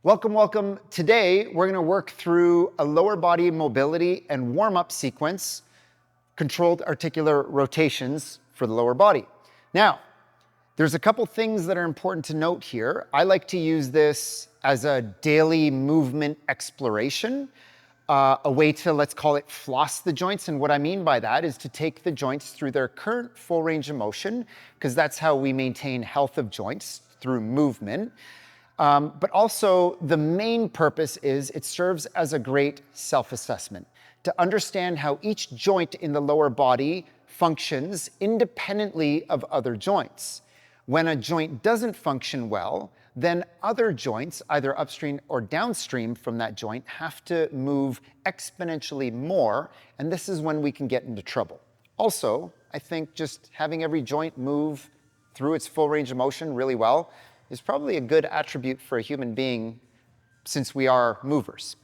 Welcome, welcome. Today, we're going to work through a lower body mobility and warm-up sequence, controlled articular rotations for the lower body. Now, there's a couple things that are important to note here. I like to use this as a daily movement exploration, a way to, let's call it, floss the joints. And what I mean by that is to take the joints through their current full range of motion, because that's how we maintain health of joints, through movement. But also the main purpose is it serves as a great self-assessment to understand how each joint in the lower body functions independently of other joints. When a joint doesn't function well, then other joints, either upstream or downstream from that joint, have to move exponentially more, and this is when we can get into trouble. Also, I think just having every joint move through its full range of motion really well is probably a good attribute for a human being since we are movers.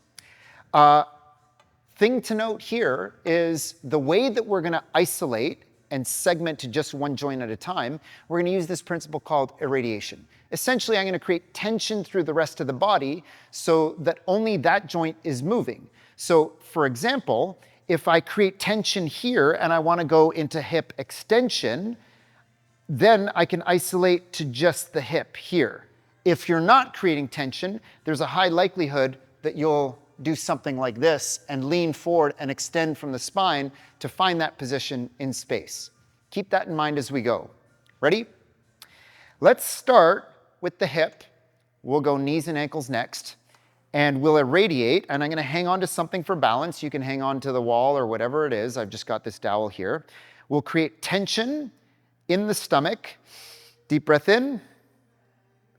Thing to note here is the way that we're going to isolate and segment to just one joint at a time, we're going to use this principle called irradiation. Essentially, I'm going to create tension through the rest of the body so that only that joint is moving. So, for example, if I create tension here and I want to go into hip extension, then I can isolate to just the hip here. If you're not creating tension, there's a high likelihood that you'll do something like this and lean forward and extend from the spine to find that position in space. Keep that in mind as we go. Ready? Let's start with the hip. We'll go knees and ankles next, and we'll irradiate, and I'm going to hang on to something for balance. You can hang on to the wall or whatever it is. I've just got this dowel here. We'll create tension in the stomach. Deep breath in,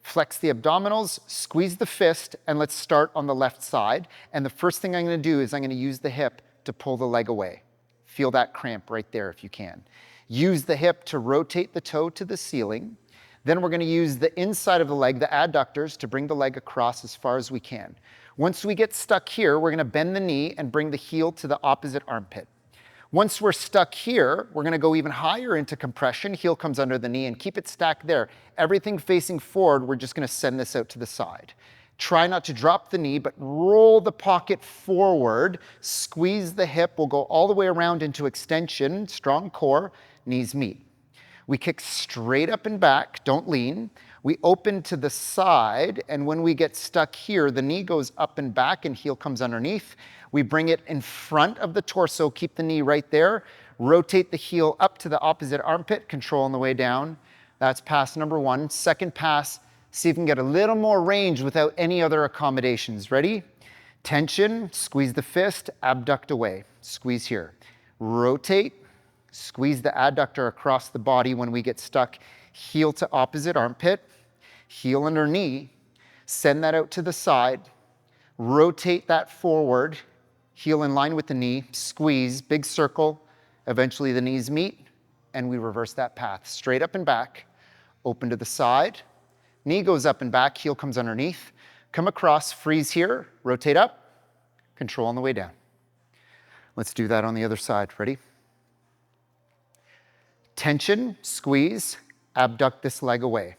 flex the abdominals, squeeze the fist, and let's start on the left side. And the first thing I'm going to do is I'm going to use the hip to pull the leg away. Feel that cramp right there if you can. Use the hip to rotate the toe to the ceiling. Then we're going to use the inside of the leg, the adductors, to bring the leg across as far as we can. Once we get stuck here, we're going to bend the knee and bring the heel to the opposite armpit. Once we're stuck here, we're going to go even higher into compression. Heel comes under the knee and keep it stacked there. Everything facing forward, we're just going to send this out to the side. Try not to drop the knee, but roll the pocket forward. Squeeze the hip. We'll go all the way around into extension, strong core, knees meet. We kick straight up and back, don't lean. We open to the side, and when we get stuck here, the knee goes up and back and heel comes underneath. We bring it in front of the torso, keep the knee right there, rotate the heel up to the opposite armpit, control on the way down. That's pass number one. Second pass, see if we can get a little more range without any other accommodations. Ready? Tension, squeeze the fist, abduct away. Squeeze here. Rotate, squeeze the adductor across the body when we get stuck. Heel to opposite armpit, heel under knee, send that out to the side, rotate that forward, heel in line with the knee, squeeze, big circle, eventually the knees meet, and we reverse that path. Straight up and back, open to the side, knee goes up and back, heel comes underneath, come across, freeze here, rotate up, control on the way down. Let's do that on the other side. Ready? Tension, squeeze, abduct this leg away.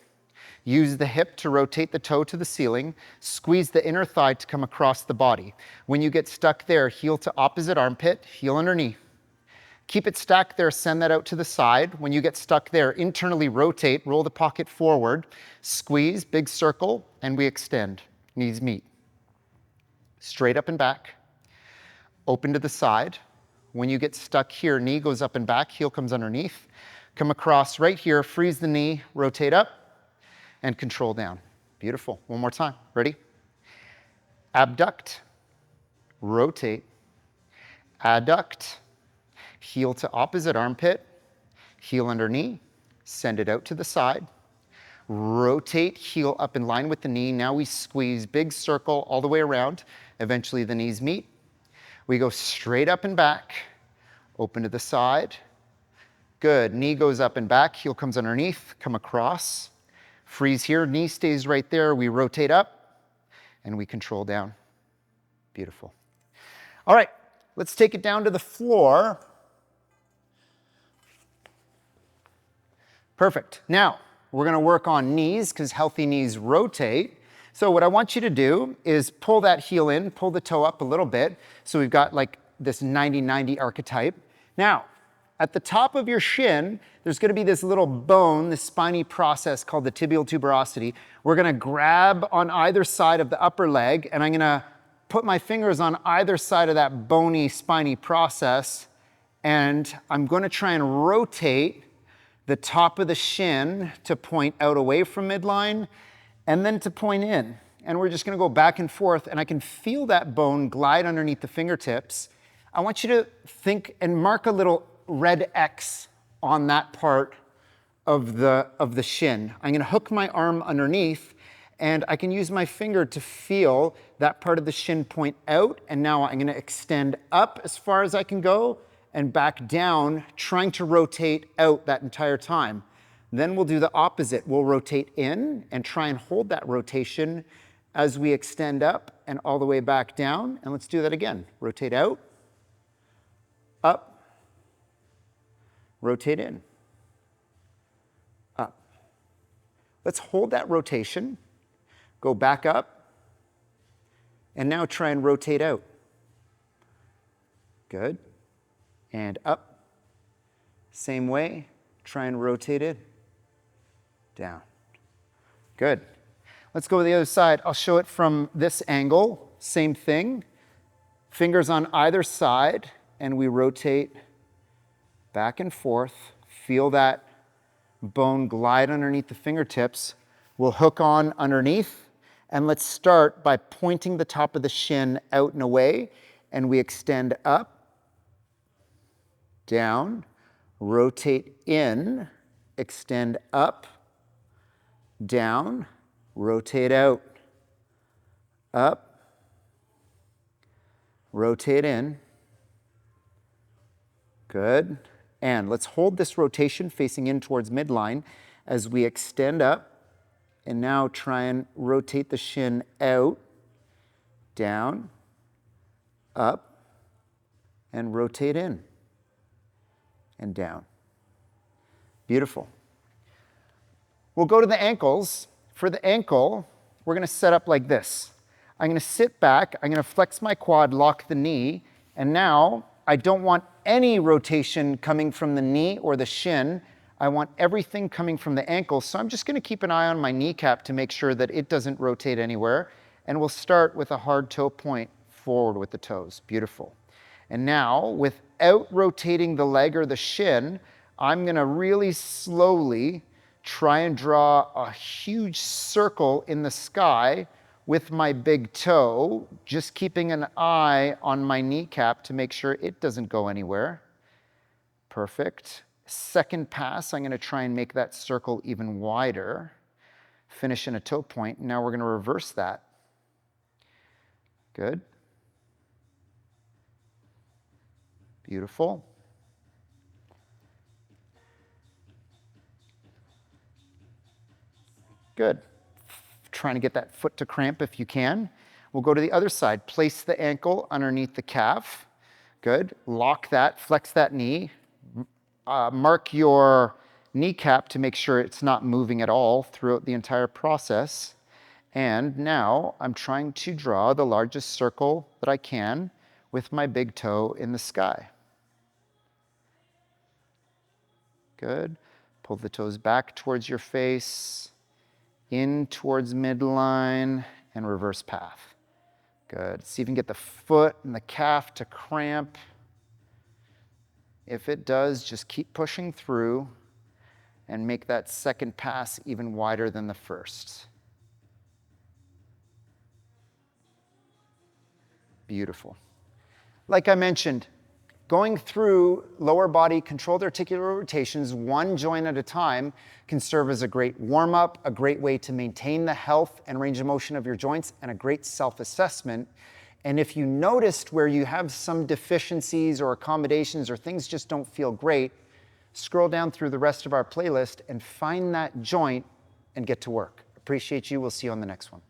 Use the hip to rotate the toe to the ceiling. Squeeze the inner thigh to come across the body. When you get stuck there, heel to opposite armpit, heel underneath. Keep it stacked there, send that out to the side. When you get stuck there, internally rotate, roll the pocket forward, squeeze, big circle, and we extend. Knees meet. Straight up and back. Open to the side. When you get stuck here, knee goes up and back, heel comes underneath. Come across right here, freeze the knee, rotate up, and control down. Beautiful. One more time. Ready? Abduct, rotate, adduct, heel to opposite armpit, heel under knee, send it out to the side, rotate, heel up in line with the knee. Now we squeeze, big circle all the way around. Eventually the knees meet. We go straight up and back, open to the side. Good. Knee goes up and back, heel comes underneath, come across. Freeze here, knee stays right there. We rotate up and we control down. Beautiful. All right, let's take it down to the floor. Perfect. Now, we're going to work on knees because healthy knees rotate. So what I want you to do is pull that heel in, pull the toe up a little bit. So we've got like this 90-90 archetype. Now, at the top of your shin, there's going to be this little bone, this spiny process called the tibial tuberosity. We're going to grab on either side of the upper leg, and I'm going to put my fingers on either side of that bony, spiny process, and I'm going to try and rotate the top of the shin to point out away from midline, and then to point in. And we're just going to go back and forth, and I can feel that bone glide underneath the fingertips. I want you to think and mark a little red X on that part of the shin. I'm going to hook my arm underneath, and I can use my finger to feel that part of the shin point out, and now I'm going to extend up as far as I can go and back down, trying to rotate out that entire time. Then we'll do the opposite. We'll rotate in and try and hold that rotation as we extend up and all the way back down. And let's do that again. Rotate out, up, rotate in, up. Let's hold that rotation, go back up, and now try and rotate out. Good. And up. Same way, try and rotate it down. Good. Let's go to the other side. I'll show it from this angle. Same thing. Fingers on either side, and we rotate back and forth. Feel that bone glide underneath the fingertips. We'll hook on underneath, and let's start by pointing the top of the shin out and away, and we extend up, down, rotate in, extend up, down, rotate out, up, rotate in. Good. And let's hold this rotation facing in towards midline as we extend up, and now try and rotate the shin out, down, up, and rotate in and down. Beautiful. We'll go to the ankles. For the ankle, we're going to set up like this. I'm going to sit back, I'm going to flex my quad, lock the knee, and now I don't want any rotation coming from the knee or the shin. I want everything coming from the ankle, so I'm just going to keep an eye on my kneecap to make sure that it doesn't rotate anywhere. And we'll start with a hard toe point forward with the toes. Beautiful. And now, without rotating the leg or the shin, I'm going to really slowly try and draw a huge circle in the sky with my big toe, just keeping an eye on my kneecap to make sure it doesn't go anywhere. Perfect. Second pass, I'm going to try and make that circle even wider. Finish in a toe point. Now we're going to reverse that. Good. Beautiful. Good. Trying to get that foot to cramp if you can. We'll go to the other side. Place the ankle underneath the calf. Good. Lock that, flex that knee. Mark your kneecap to make sure it's not moving at all throughout the entire process. And now I'm trying to draw the largest circle that I can with my big toe in the sky. Good. Pull the toes back towards your face, in towards midline, and reverse path. Good. See if you can get the foot and the calf to cramp. If it does, just keep pushing through and make that second pass even wider than the first. Beautiful. Like I mentioned, going through lower body controlled articular rotations, one joint at a time, can serve as a great warm-up, a great way to maintain the health and range of motion of your joints, and a great self-assessment. And if you noticed where you have some deficiencies or accommodations or things just don't feel great, scroll down through the rest of our playlist and find that joint and get to work. Appreciate you. We'll see you on the next one.